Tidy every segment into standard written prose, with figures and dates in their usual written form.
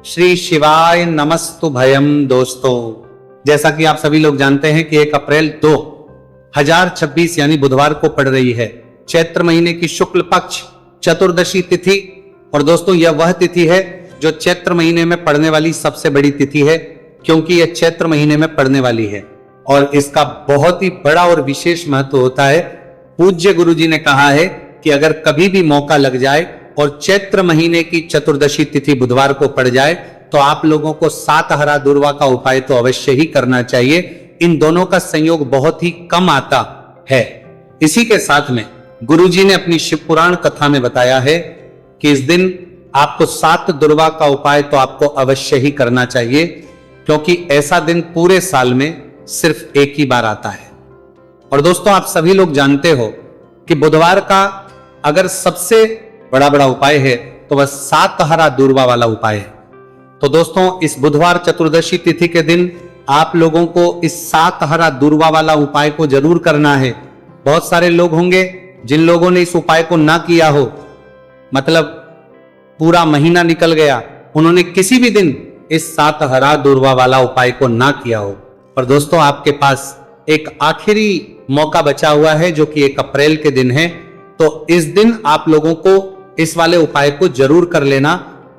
श्री शिवाय नमस्तु भयम। दोस्तों, जैसा कि आप सभी लोग जानते हैं कि 1 अप्रैल 2026 यानी बुधवार को पड़ रही है चैत्र महीने की शुक्ल पक्ष चतुर्दशी तिथि। और दोस्तों, यह वह तिथि है जो चैत्र महीने में पड़ने वाली सबसे बड़ी तिथि है, क्योंकि यह चैत्र महीने में पड़ने वाली है और इसका बहुत ही बड़ा और विशेष महत्व होता है। पूज्य गुरु जी ने कहा है कि अगर कभी भी मौका लग जाए और चैत्र महीने की चतुर्दशी तिथि बुधवार को पड़ जाए तो आप लोगों को 7 हरा दुर्वा का उपाय तो अवश्य ही करना चाहिए। इन दोनों का संयोग बहुत ही कम आता है। इसी के साथ में गुरुजी ने अपनी शिव पुराण कथा में बताया है कि इस दिन आपको 7 दुर्वा का उपाय तो आपको अवश्य ही करना चाहिए, क्योंकि ऐसा दिन पूरे साल में सिर्फ एक ही बार आता है। और दोस्तों, आप सभी लोग जानते हो कि बुधवार का अगर सबसे बड़ा उपाय है तो वह 7 हरा दूर्वा वाला उपाय है। तो दोस्तों, इस बुधवार चतुर्दशी तिथि के दिन आप लोगों को इस 7 हरा दूर्वा वाला उपाय को जरूर करना है। बहुत सारे लोग होंगे जिन लोगों ने इस उपाय को ना किया हो, मतलब पूरा महीना निकल गया, उन्होंने किसी भी दिन इस 7 हरा दूर्वा वाला उपाय को ना किया हो। पर दोस्तों, आपके पास एक आखिरी मौका बचा हुआ है जो कि 1 अप्रैल के दिन है। तो इस दिन आप लोगों को इस वाले उपाय को जरूर कर लेना।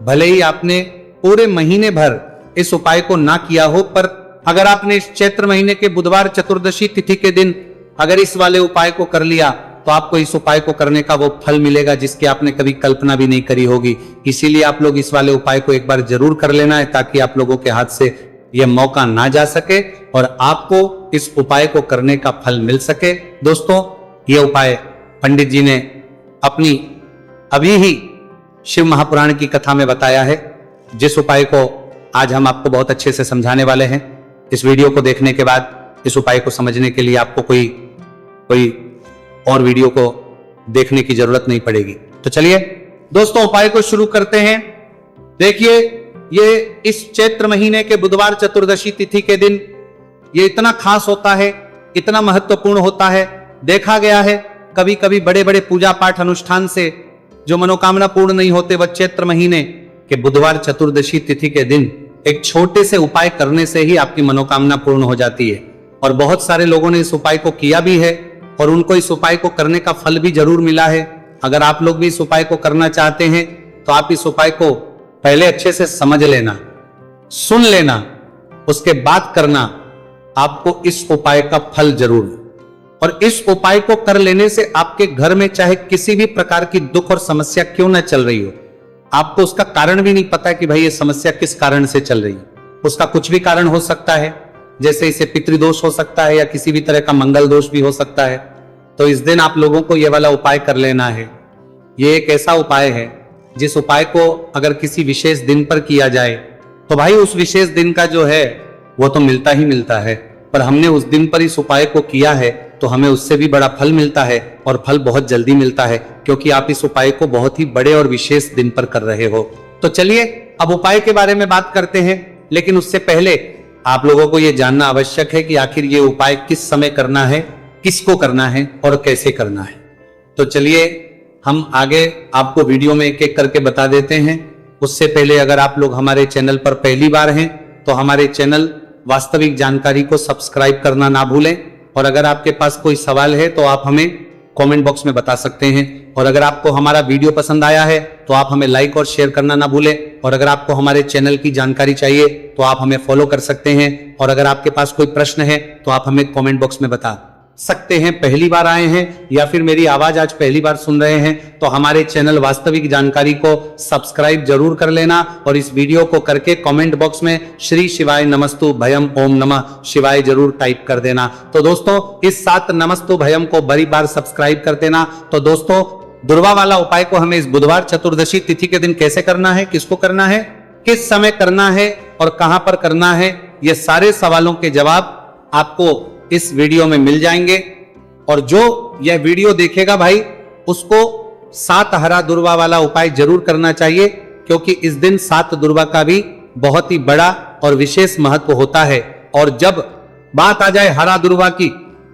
भले ही आपने पूरे महीने भर इस उपाय को ना किया हो, पर अगर आपने इस चैत्र महीने के बुधवार चतुर्दशी तिथि के दिन अगर इस वाले उपाय को कर लिया तो आपको इस उपाय को करने का वो फल मिलेगा जिसकी आपने कभी कल्पना भी नहीं करी होगी। इसीलिए आप लोग इस वाले उपाय को एक बार जरूर कर लेना है, ताकि आप लोगों के हाथ से यह मौका ना जा सके और आपको इस उपाय को करने का फल मिल सके। दोस्तों, यह उपाय पंडित जी ने अपनी अभी ही शिव महापुराण की कथा में बताया है, जिस उपाय को आज हम आपको बहुत अच्छे से समझाने वाले हैं। इस वीडियो को देखने के बाद इस उपाय को समझने के लिए आपको कोई और वीडियो को देखने की जरूरत नहीं पड़ेगी। तो चलिए दोस्तों, उपाय को शुरू करते हैं। देखिए, ये इस चैत्र महीने के बुधवार चतुर्दशी तिथि के दिन ये इतना खास होता है, इतना महत्वपूर्ण होता है। देखा गया है कभी कभी बड़े बड़े पूजा पाठ अनुष्ठान से जो मनोकामना पूर्ण नहीं होते, वह चैत्र महीने के बुधवार चतुर्दशी तिथि के दिन एक छोटे से उपाय करने से ही आपकी मनोकामना पूर्ण हो जाती है। और बहुत सारे लोगों ने इस उपाय को किया भी है और उनको इस उपाय को करने का फल भी जरूर मिला है। अगर आप लोग भी इस उपाय को करना चाहते हैं तो आप इस उपाय को पहले अच्छे से समझ लेना, सुन लेना, उसके बाद करना। आपको इस उपाय का फल जरूर, और इस उपाय को कर लेने से आपके घर में चाहे किसी भी प्रकार की दुख और समस्या क्यों न चल रही हो, आपको उसका कारण भी नहीं पता है कि भाई ये समस्या किस कारण से चल रही है। उसका कुछ भी कारण हो सकता है, जैसे इसे पितृदोष हो सकता है या किसी भी तरह का मंगल दोष भी हो सकता है। तो इस दिन आप लोगों को यह वाला उपाय कर लेना है। ये एक ऐसा उपाय है जिस उपाय को अगर किसी विशेष दिन पर किया जाए तो भाई उस विशेष दिन का जो है वो तो मिलता ही मिलता है। पर हमने उस दिन पर इस उपाय को किया है तो हमें उससे भी बड़ा फल मिलता है, और फल बहुत जल्दी मिलता है, क्योंकि आप इस उपाय को बहुत ही बड़े और विशेष दिन पर कर रहे हो। तो चलिए अब उपाय के बारे में बात करते हैं, लेकिन उससे पहले आप लोगों को यह जानना आवश्यक है कि आखिर ये उपाय किस समय करना है, किसको करना है और कैसे करना है। तो चलिए हम आगे आपको वीडियो में एक एक करके बता देते हैं। उससे पहले अगर आप लोग हमारे चैनल पर पहली बार हैं तो हमारे चैनल वास्तविक जानकारी को सब्सक्राइब करना ना भूलें। और अगर आपके पास कोई सवाल है तो आप हमें कमेंट बॉक्स में बता सकते हैं। और अगर आपको हमारा वीडियो पसंद आया है तो आप हमें लाइक और शेयर करना ना भूलें। और अगर आपको हमारे चैनल की जानकारी चाहिए तो आप हमें फॉलो कर सकते हैं। और अगर आपके पास कोई प्रश्न है तो आप हमें कमेंट बॉक्स में बता सकते हैं। पहली बार आए हैं या फिर मेरी आवाज आज पहली बार सुन रहे हैं तो हमारे चैनल वास्तविक जानकारी को सब्सक्राइब जरूर कर लेना, और इस वीडियो को करके कमेंट बॉक्स में श्री शिवाय नमस्तु भयम ओम नमः शिवाय जरूर टाइप कर देना। तो दोस्तों, इस 7 नमस्तु भयम को बड़ी बार सब्सक्राइब कर देना। तो दोस्तों, दुर्वा वाला उपाय को हमें इस बुधवार चतुर्दशी तिथि के दिन कैसे करना है, किसको करना है, किस समय करना है और कहां पर करना है, ये सारे सवालों के जवाब आपको इस वीडियो में मिल जाएंगे। और जो यह वीडियो देखेगा भाई उसको 7 हरा दुर्वा वाला उपाय जरूर करना चाहिए, क्योंकि इस दिन 7 दुर्वा का भी बहुत ही बड़ा और विशेष महत्व होता है। और जब बात आ जाए हरा दुर्वा की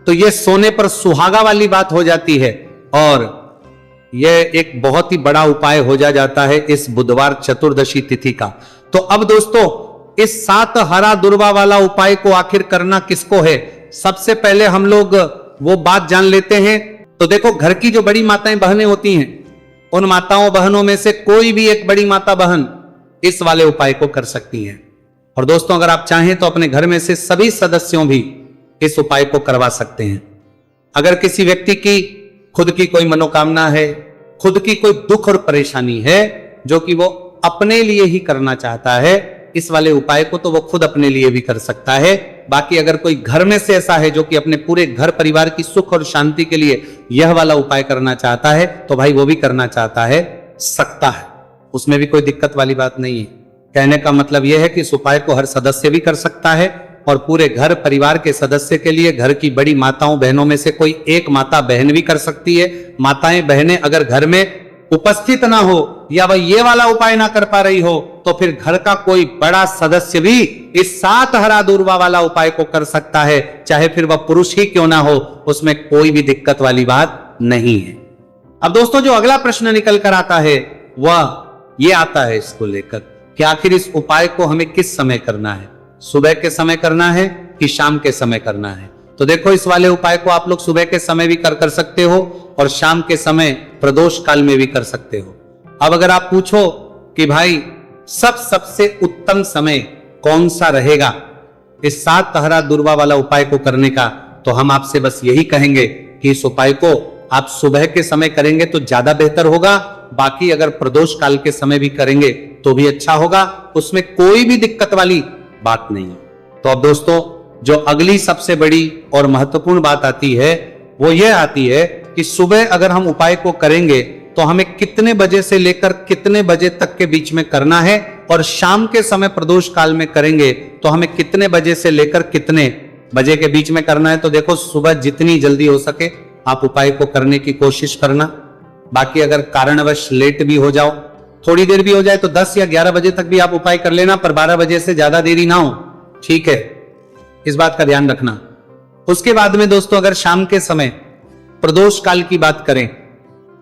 तो यह सोने पर सुहागा वाली बात हो जाती है। और यह एक बहुत ही बड़ा उपाय हो जाता है इस बुधवार चतुर्दशी तिथि का। तो अब दोस्तों, इस 7 हरा दुर्वा वाला उपाय को आखिर करना किसको है, सबसे पहले हम लोग वो बात जान लेते हैं। तो देखो, घर की जो बड़ी माताएं बहनें होती हैं, उन माताओं बहनों में से कोई भी एक बड़ी माता बहन इस वाले उपाय को कर सकती हैं। और दोस्तों, अगर आप चाहें तो अपने घर में से सभी सदस्यों भी इस उपाय को करवा सकते हैं। अगर किसी व्यक्ति की खुद की कोई मनोकामना है, खुद की कोई दुख और परेशानी है जो कि वो अपने लिए ही करना चाहता है, इस वाले उपाय को तो वो खुद अपने लिए भी कर सकता है। बाकी अगर कोई घर में से ऐसा है जो कि अपने पूरे घर परिवार की सुख और शांति के लिए यह वाला उपाय करना चाहता है, तो भाई वो भी करना चाहता है, सकता है, उसमें भी कोई दिक्कत वाली बात नहीं है। कहने का मतलब यह है कि इस उपाय को हर सदस्य भी कर सकता है और पूरे घर परिवार के सदस्य के लिए घर की बड़ी माताओं बहनों में से कोई एक माता बहन भी कर सकती है। माताएं बहनें अगर घर में उपस्थित ना हो या वह ये वाला उपाय ना कर पा रही हो, तो फिर घर का कोई बड़ा सदस्य भी इस 7 हरा दुर्वा वाला उपाय को कर सकता है, चाहे फिर वह पुरुष ही क्यों ना हो, उसमें कोई भी दिक्कत वाली बात नहीं है। अब दोस्तों, जो अगला प्रश्न निकल कर आता है वह ये आता है इसको लेकर कि आखिर इस उपाय को हमें किस समय करना है, सुबह के समय करना है कि शाम के समय करना है। तो देखो, इस वाले उपाय को आप लोग सुबह के समय भी कर सकते हो और शाम के समय प्रदोष काल में भी कर सकते हो। अब अगर आप पूछो कि भाई सबसे उत्तम समय कौन सा रहेगा इस 7 हरा दुर्वा वाला उपाय को करने का, तो हम आपसे बस यही कहेंगे कि इस उपाय को आप सुबह के समय करेंगे तो ज्यादा बेहतर होगा। बाकी अगर प्रदोष काल के समय भी करेंगे तो भी अच्छा होगा, उसमें कोई भी दिक्कत वाली बात नहीं है। तो अब दोस्तों, जो अगली सबसे बड़ी और महत्वपूर्ण बात आती है वो यह आती है कि सुबह अगर हम उपाय को करेंगे तो हमें कितने बजे से लेकर कितने बजे तक के बीच में करना है, और शाम के समय प्रदोष काल में करेंगे तो हमें कितने बजे से लेकर कितने बजे के बीच में करना है। तो देखो, सुबह जितनी जल्दी हो सके आप उपाय को करने की कोशिश करना। बाकी अगर कारणवश लेट भी हो जाओ, थोड़ी देर भी हो जाए, तो 10 या 11 बजे तक भी आप उपाय कर लेना, पर 12 बजे से ज्यादा देरी ना हो, ठीक है, इस बात का ध्यान रखना। उसके बाद में दोस्तों, अगर शाम के समय प्रदोष काल की बात करें,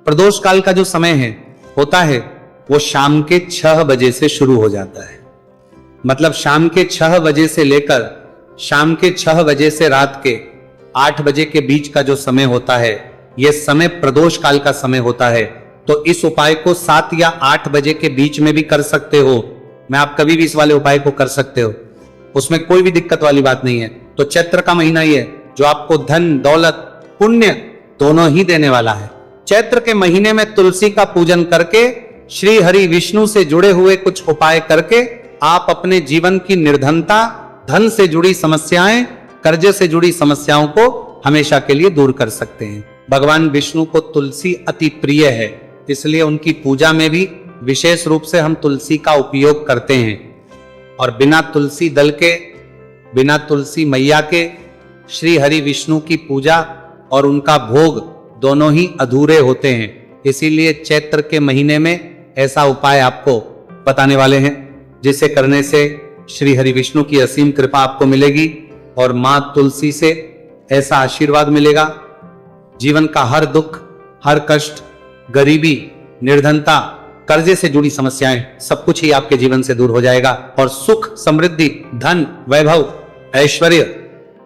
प्रदोष काल का जो समय है होता है वो शाम के 6 बजे से शुरू हो जाता है। मतलब शाम के 6 बजे से लेकर शाम के 6 बजे से रात के 8 बजे के बीच का जो समय होता है, यह समय प्रदोष काल का समय होता है। तो इस उपाय को 7 या 8 बजे के बीच में भी कर सकते हो। मैं आप कभी भी इस वाले उपाय को कर सकते हो, उसमें कोई भी दिक्कत वाली बात नहीं है। तो चैत्र का महीना ही है जो आपको धन दौलत पुण्य दोनों ही देने वाला है। चैत्र के महीने में तुलसी का पूजन करके, श्री हरि विष्णु से जुड़े हुए कुछ उपाय करके आप अपने जीवन की निर्धनता, धन से जुड़ी समस्याएं, कर्जे से जुड़ी समस्याओं को हमेशा के लिए दूर कर सकते हैं। भगवान विष्णु को तुलसी अति प्रिय है, इसलिए उनकी पूजा में भी विशेष रूप से हम तुलसी का उपयोग करते हैं। और बिना तुलसी दल के, बिना तुलसी मैया के श्री हरि विष्णु की पूजा और उनका भोग दोनों ही अधूरे होते हैं। इसीलिए चैत्र के महीने में ऐसा उपाय आपको बताने वाले हैं, जिसे करने से श्री हरि विष्णु की असीम कृपा आपको मिलेगी और मां तुलसी से ऐसा आशीर्वाद मिलेगा, जीवन का हर दुख, हर कष्ट, गरीबी, निर्धनता, कर्जे से जुड़ी समस्याएं, सब कुछ ही आपके जीवन से दूर हो जाएगा और सुख, समृद्धि, धन, वैभव, ऐश्वर्य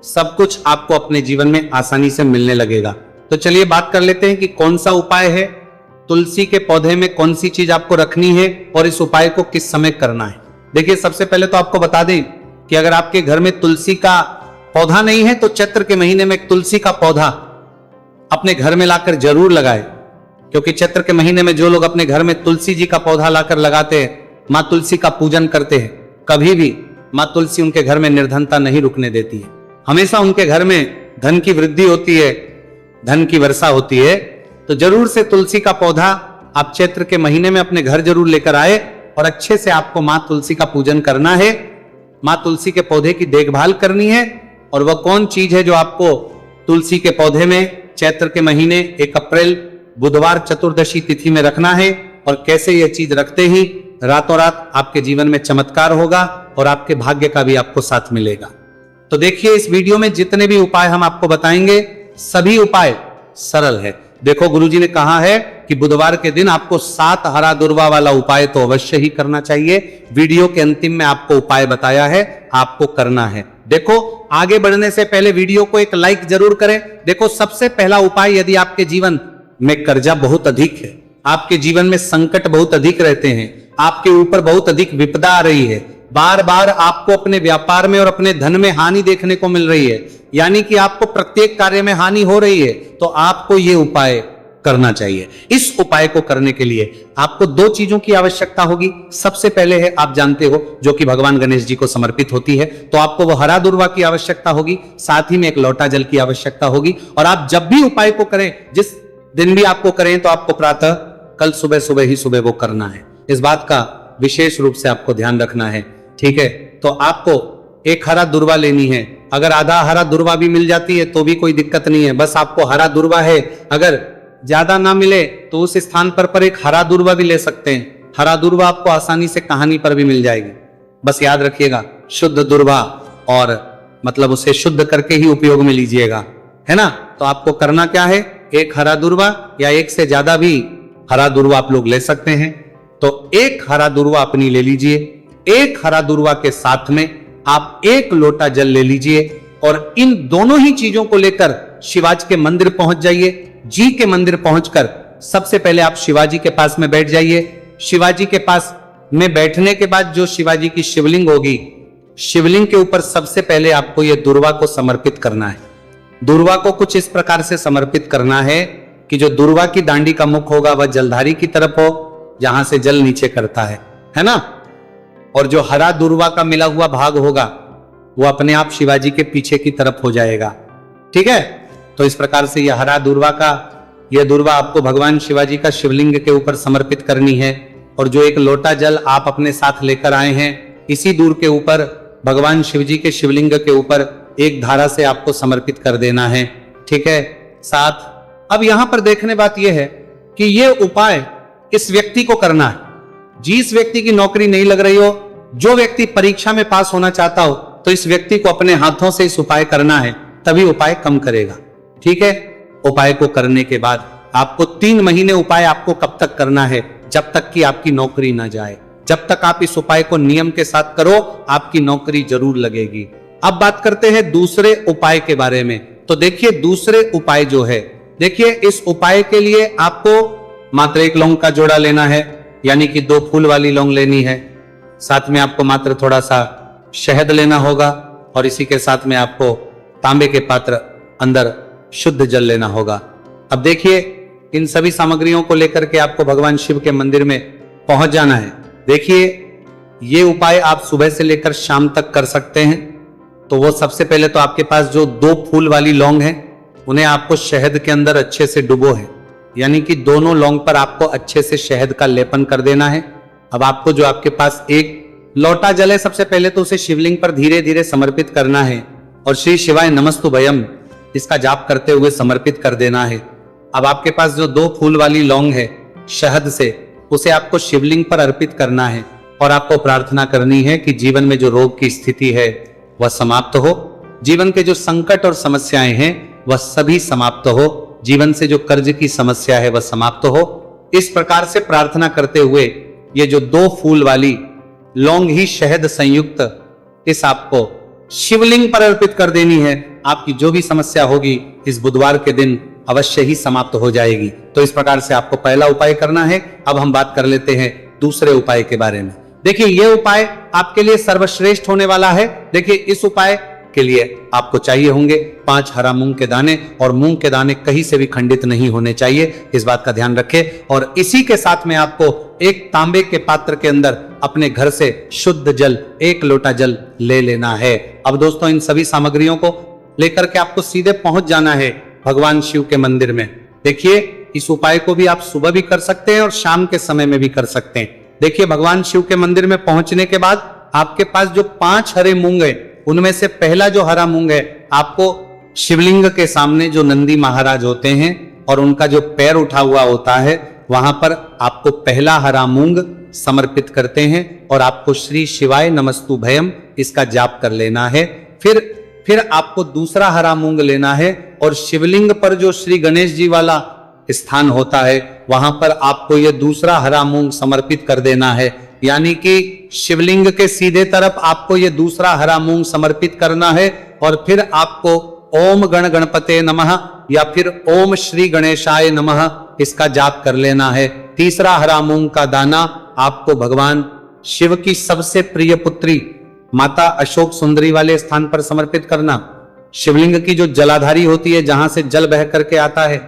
सब कुछ आपको अपने जीवन में आसानी से मिलने लगेगा। तो चलिए बात कर लेते हैं कि कौन सा उपाय है, तुलसी के पौधे में कौन सी चीज आपको रखनी है और इस उपाय को किस समय करना है। देखिए, सबसे पहले तो आपको बता दें कि अगर आपके घर में तुलसी का पौधा नहीं है तो चैत्र के महीने में तुलसी का पौधा अपने घर में लाकर जरूर लगाए, क्योंकि चैत्र के महीने में जो लोग अपने घर में तुलसी जी का पौधा लाकर लगाते हैं, मां तुलसी का पूजन करते हैं, कभी भी मां तुलसी उनके घर में निर्धनता नहीं रुकने देती है। हमेशा उनके घर में धन की वृद्धि होती है, धन की वर्षा होती है। तो जरूर से तुलसी का पौधा आप चैत्र के महीने में अपने घर जरूर लेकर आए और अच्छे से आपको मां तुलसी का पूजन करना है, मां तुलसी के पौधे की देखभाल करनी है। और वह कौन चीज है जो आपको तुलसी के पौधे में चैत्र के महीने 1 अप्रैल बुधवार चतुर्दशी तिथि में रखना है, और कैसे यह चीज रखते ही रातों रात आपके जीवन में चमत्कार होगा और आपके भाग्य का भी आपको साथ मिलेगा। तो देखिए, इस वीडियो में जितने भी उपाय हम आपको बताएंगे सभी उपाय सरल है, देखो गुरुजी ने कहा है कि बुधवार के दिन आपको 7 हरा दुर्वा वाला उपाय तो अवश्य ही करना चाहिए। वीडियो के अंतिम में आपको उपाय बताया है, आपको करना है। देखो आगे बढ़ने से पहले वीडियो को एक लाइक जरूर करें। देखो सबसे पहला उपाय, यदि आपके जीवन में कर्जा बहुत अधिक है, आपके जीवन में संकट बहुत अधिक रहते हैं, आपके ऊपर बहुत अधिक विपदा आ रही है, बार बार आपको अपने व्यापार में और अपने धन में हानि देखने को मिल रही है, यानी कि आपको प्रत्येक कार्य में हानि हो रही है, तो आपको यह उपाय करना चाहिए। इस उपाय को करने के लिए आपको 2 चीजों की आवश्यकता होगी। सबसे पहले है, आप जानते हो, जो कि भगवान गणेश जी को समर्पित होती है, तो आपको वो हरा दुर्वा की आवश्यकता होगी, साथ ही में एक लोटा जल की आवश्यकता होगी। और आप जब भी उपाय को करें, जिस दिन भी आपको करें, तो आपको प्रातः कल सुबह सुबह ही सुबह वो करना है। इस बात का विशेष रूप से आपको ध्यान रखना है, ठीक है। तो आपको एक हरा दुर्वा लेनी है। अगर आधा हरा दुर्वा भी मिल जाती है तो भी कोई दिक्कत नहीं है, बस आपको हरा दुर्वा है। अगर ज्यादा ना मिले तो उस स्थान पर एक हरा दुर्वा भी ले सकते हैं। हरा दुर्वा आपको आसानी से कहानी पर भी मिल जाएगी। बस याद रखिएगा, शुद्ध दुर्वा, और मतलब उसे शुद्ध करके ही उपयोग में लीजिएगा, है ना। तो आपको करना क्या है, एक हरा दुर्वा या एक से ज्यादा भी हरा दुर्वा आप लोग ले सकते हैं। तो एक हरा दुर्वा अपनी ले लीजिए। एक हरा दुर्वा के साथ में आप 1 लोटा जल ले लीजिए और इन दोनों ही चीजों को लेकर शिवाजी के मंदिर पहुंच जाइए। जी के मंदिर पहुंचकर सबसे पहले आप शिवाजी के पास में बैठ जाइए। शिवाजी के पास में बैठने के बाद जो शिवाजी की शिवलिंग होगी, शिवलिंग के ऊपर सबसे पहले आपको यह दुर्वा को समर्पित करना है। दुर्वा को कुछ इस प्रकार से समर्पित करना है कि जो दुर्वा की दांडी का मुख होगा वह जलधारी की तरफ हो, जहां से जल नीचे करता है ना। और जो हरा दुर्वा का मिला हुआ भाग होगा वो अपने आप शिवाजी के पीछे की तरफ हो जाएगा, ठीक है। तो इस प्रकार से यह हरा दुर्वा का, यह दुर्वा आपको भगवान शिवाजी का शिवलिंग के ऊपर समर्पित करनी है। और जो 1 लोटा जल आप अपने साथ लेकर आए हैं, इसी दूर के ऊपर भगवान शिवजी के शिवलिंग के ऊपर एक धारा से आपको समर्पित कर देना है, ठीक है। साथ अब यहां पर देखने बात यह है कि यह उपाय इस व्यक्ति को करना है जिस व्यक्ति की नौकरी नहीं लग रही हो, जो व्यक्ति परीक्षा में पास होना चाहता हो, तो इस व्यक्ति को अपने हाथों से इस उपाय करना है, तभी उपाय कम करेगा, ठीक है। उपाय को करने के बाद आपको 3 महीने उपाय आपको कब तक करना है, जब तक कि आपकी नौकरी ना जाए। जब तक आप इस उपाय को नियम के साथ करो, आपकी नौकरी जरूर लगेगी। अब बात करते हैं दूसरे उपाय के बारे में। तो देखिए दूसरे उपाय जो है, देखिए इस उपाय के लिए आपको मात्र 1 लौंग का जोड़ा लेना है, यानी कि 2 फूल वाली लौंग लेनी है। साथ में आपको मात्र थोड़ा सा शहद लेना होगा और इसी के साथ में आपको तांबे के पात्र अंदर शुद्ध जल लेना होगा। अब देखिए इन सभी सामग्रियों को लेकर के आपको भगवान शिव के मंदिर में पहुंच जाना है। देखिए ये उपाय आप सुबह से लेकर शाम तक कर सकते हैं। तो वो सबसे पहले तो आपके पास जो 2 फूल वाली लौंग है, उन्हें आपको शहद के अंदर अच्छे से डुबो है, यानी कि दोनों लौंग पर आपको अच्छे से शहद का लेपन कर देना है। अब आपको जो आपके पास 1 लोटा जल है, सबसे पहले तो उसे शिवलिंग पर धीरे धीरे समर्पित करना है और श्री शिवाय नमस्तुभयम इसका जाप करते हुए समर्पित कर देना है। अब आपके पास जो 2 फूल वाली लौंग है शहद से, उसे आपको शिवलिंग पर अर्पित करना है और आपको प्रार्थना करनी है कि जीवन में जो रोग की स्थिति है वह समाप्त हो, जीवन के जो संकट और समस्याएं हैं वह सभी समाप्त हो, जीवन से जो कर्ज की समस्या है वह समाप्त हो। इस प्रकार से प्रार्थना करते हुए ये जो 2 फूल वाली लौंग ही शहद संयुक्त इस आपको शिवलिंग पर अर्पित कर देनी है। आपकी जो भी समस्या होगी इस बुधवार के दिन अवश्य ही समाप्त हो जाएगी। तो इस प्रकार से आपको पहला उपाय करना है। अब हम बात कर लेते हैं दूसरे उपाय के बारे में। देखिए यह उपाय आपके लिए सर्वश्रेष्ठ होने वाला है। देखिए इस उपाय के लिए आपको चाहिए होंगे 5 हरा मूंग के दाने, और मूंग के दाने कहीं से भी खंडित नहीं होने चाहिए, इस बात का ध्यान रखें। और इसी के साथ में आपको एक तांबे के पात्र के अंदर अपने घर से शुद्ध जल 1 लोटा जल ले लेना है। अब दोस्तों इन सभी सामग्रियों को लेकर के आपको सीधे पहुंच जाना है भगवान शिव के मंदिर में। देखिए इस उपाय को भी आप सुबह भी कर सकते हैं और शाम के समय में भी कर सकते हैं। देखिए भगवान शिव के मंदिर में पहुंचने के बाद आपके पास जो 5 हरे मूंग है, उनमें से पहला जो हरा मूंग है आपको शिवलिंग के सामने जो नंदी महाराज होते हैं और उनका जो पैर उठा हुआ होता है, वहां पर आपको पहला हरा मूंग समर्पित करते हैं और आपको श्री शिवाय नमस्तुभयम इसका जाप कर लेना है। फिर आपको दूसरा हरा मूंग लेना है और शिवलिंग पर जो श्री गणेश जी वाला स्थान होता है, वहां पर आपको ये दूसरा हरा मूंग समर्पित कर देना है। यानी कि शिवलिंग के सीधे तरफ आपको ये दूसरा हरा मूंग समर्पित करना है और फिर आपको ओम गण गणपते नमः या फिर ओम श्री गणेशाय नमः इसका जाप कर लेना है। तीसरा हरा मूंग का दाना आपको भगवान शिव की सबसे प्रिय पुत्री माता अशोक सुंदरी वाले स्थान पर समर्पित करना। शिवलिंग की जो जलाधारी होती है, जहां से जल बह करके आता है,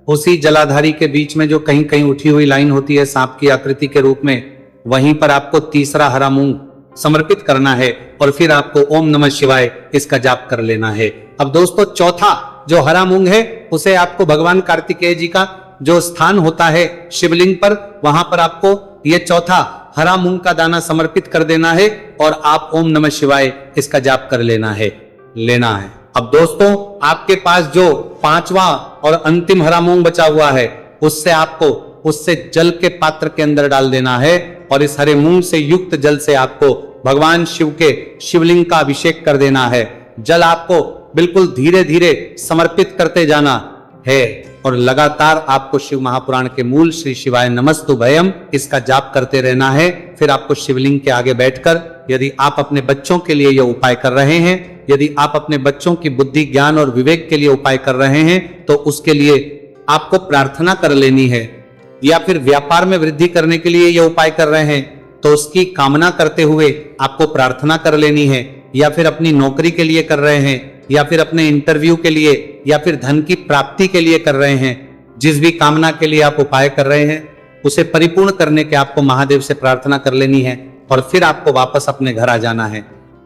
उसी जलाधारी के बीच में जो कहीं कहीं उठी हुई लाइन होती है सांप की आकृति के रूप में, वहीं पर आपको तीसरा हरा मूंग समर्पित करना है और फिर आपको ओम नमः शिवाय इसका जाप कर लेना है। अब दोस्तों, चौथा जो हरा मूंग है उसे आपको भगवान कार्तिकेय जी का जो स्थान होता है शिवलिंग पर, वहां पर आपको ये चौथा हरा मूंग का दाना समर्पित कर देना है और आप ओम नमः शिवाय इसका जाप कर लेना है। अब दोस्तों, आपके पास जो पांचवा और अंतिम हरा मूंग बचा हुआ है, उससे जल के पात्र के अंदर डाल देना है और इस हरे मूंग से युक्त जल से आपको भगवान शिव के शिवलिंग का अभिषेक कर देना है। जल आपको बिल्कुल धीरे धीरे समर्पित करते जाना है और लगातार आपको शिव महापुराण के मूल श्री शिवाय नमस्तुभयम इसका जाप करते रहना है। फिर आपको शिवलिंग के आगे बैठकर, यदि आप अपने बच्चों के लिए यह उपाय कर रहे हैं, यदि आप अपने बच्चों की बुद्धि ज्ञान और विवेक के लिए उपाय कर रहे हैं, तो उसके लिए आपको प्रार्थना कर लेनी है। या फिर व्यापार में वृद्धि करने के लिए यह उपाय कर रहे हैं तो उसकी कामना करते हुए आपको प्रार्थना कर लेनी है। या फिर अपनी नौकरी के लिए कर रहे हैं, या फिर अपने इंटरव्यू के लिए, या फिर धन की प्राप्ति के लिए कर रहे हैं, जिस भी कामना के लिए आप उपाय कर रहे हैं उसे परिपूर्ण करने के आपको महादेव से प्रार्थना कर लेनी है और फिर आपको वापस अपने घर आ जाना है।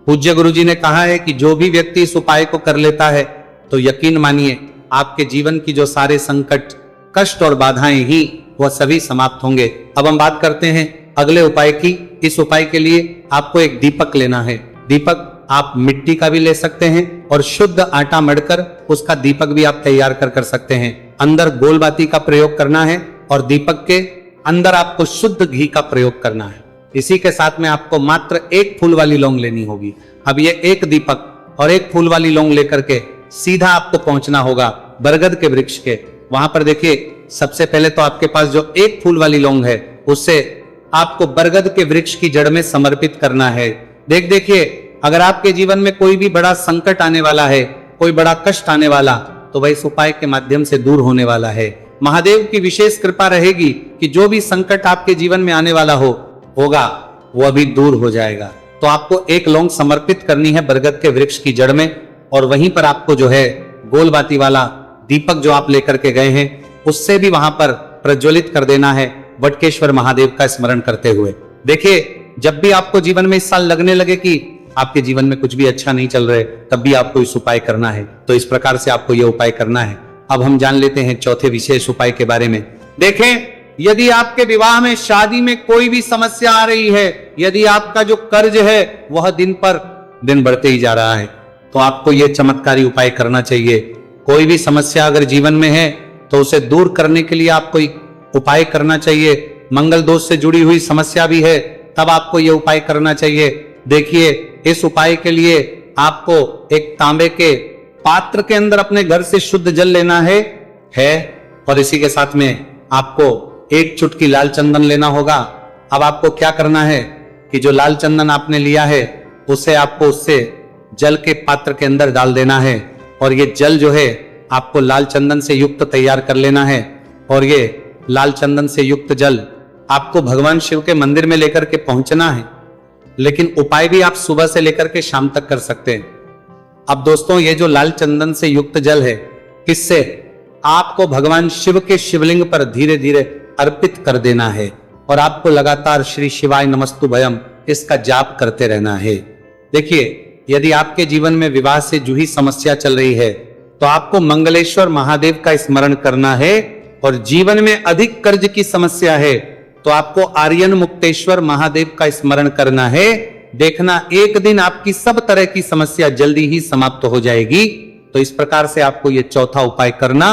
पूज्य गुरु जी ने कहा है कि जो भी व्यक्ति इस उपाय को कर लेता है तो यकीन मानिए आपके जीवन की जो सारे संकट, कष्ट और बाधाएं ही वह सभी समाप्त होंगे। अब हम बात करते हैं अगले उपाय की। इस उपाय के लिए आपको एक दीपक लेना है। दीपक आप मिट्टी का भी ले सकते हैं और शुद्ध आटा मढ़कर उसका दीपक भी आप तैयार कर सकते हैं। अंदर गोल बाती का प्रयोग करना है और दीपक के अंदर आपको शुद्ध घी का प्रयोग करना है। इसी के साथ में आपको मात्र एक फूल वाली लौंग लेनी होगी। अब ये एक दीपक और एक फूल वाली लौंग लेकर के सीधा आपको पहुंचना होगा बरगद के वृक्ष के। वहां पर देखिए, सबसे पहले तो आपके पास जो एक फूल वाली लौंग है उससे आपको बरगद के वृक्ष की जड़ में समर्पित करना है। देखिए, अगर आपके जीवन में कोई भी बड़ा संकट आने वाला है, कोई बड़ा कष्ट आने वाला, तो वह इस उपाय के माध्यम से दूर होने वाला है। महादेव की विशेष कृपा रहेगी कि जो भी संकट आपके जीवन में आने वाला होगा वो अभी दूर हो जाएगा। तो आपको एक लौंग समर्पित करनी है बरगद के वृक्ष की जड़ में और वहीं पर आपको जो है गोल बाती वाला दीपक जो आप लेकर के गए हैं उससे भी वहां पर प्रज्वलित कर देना है वटकेश्वर महादेव का स्मरण करते हुए। देखिए, जब भी आपको जीवन में इस साल लगने लगे कि आपके जीवन में कुछ भी अच्छा नहीं चल रहे, तब भी आपको इस उपाय करना है। तो इस प्रकार से आपको यह उपाय करना है। अब हम जान लेते हैं चौथे विशेष उपाय के बारे में। देखें, यदि आपके विवाह में, शादी में कोई भी समस्या आ रही है, यदि आपका जो कर्ज है वह दिन पर दिन बढ़ते ही जा रहा है, तो आपको यह चमत्कारी उपाय करना चाहिए। कोई भी समस्या अगर जीवन में है तो उसे दूर करने के लिए आपको उपाय करना चाहिए। मंगल दोष से जुड़ी हुई समस्या भी है तब आपको यह उपाय करना चाहिए। देखिए, इस उपाय के लिए आपको एक तांबे के पात्र के अंदर अपने घर से शुद्ध जल लेना है और इसी के साथ में आपको एक चुटकी लाल चंदन लेना होगा। अब आपको क्या करना है कि जो लाल चंदन आपने लिया है उसे आपको उससे जल के पात्र के अंदर डाल देना है और ये जल जो है आपको लाल चंदन से युक्त तैयार कर लेना है और ये लाल चंदन से युक्त जल आपको भगवान शिव के मंदिर में लेकर के पहुंचना है। लेकिन उपाय भी आप सुबह से लेकर के शाम तक कर सकते हैं। अब दोस्तों, ये जो लाल चंदन से युक्त जल है, किससे आपको भगवान शिव के शिवलिंग पर धीरे धीरे अर्पित कर देना है और आपको लगातार श्री शिवाय नमस्तुभयम इसका जाप करते रहना है। देखिए, यदि आपके जीवन में विवाह से जुड़ी समस्या चल रही है तो आपको मंगलेश्वर महादेव का स्मरण करना है और जीवन में अधिक कर्ज की समस्या है तो आपको आर्यन मुक्तेश्वर महादेव का स्मरण करना है। देखना, एक दिन आपकी सब तरह की समस्या जल्दी ही समाप्त हो जाएगी। तो इस प्रकार से आपको यह चौथा उपाय करना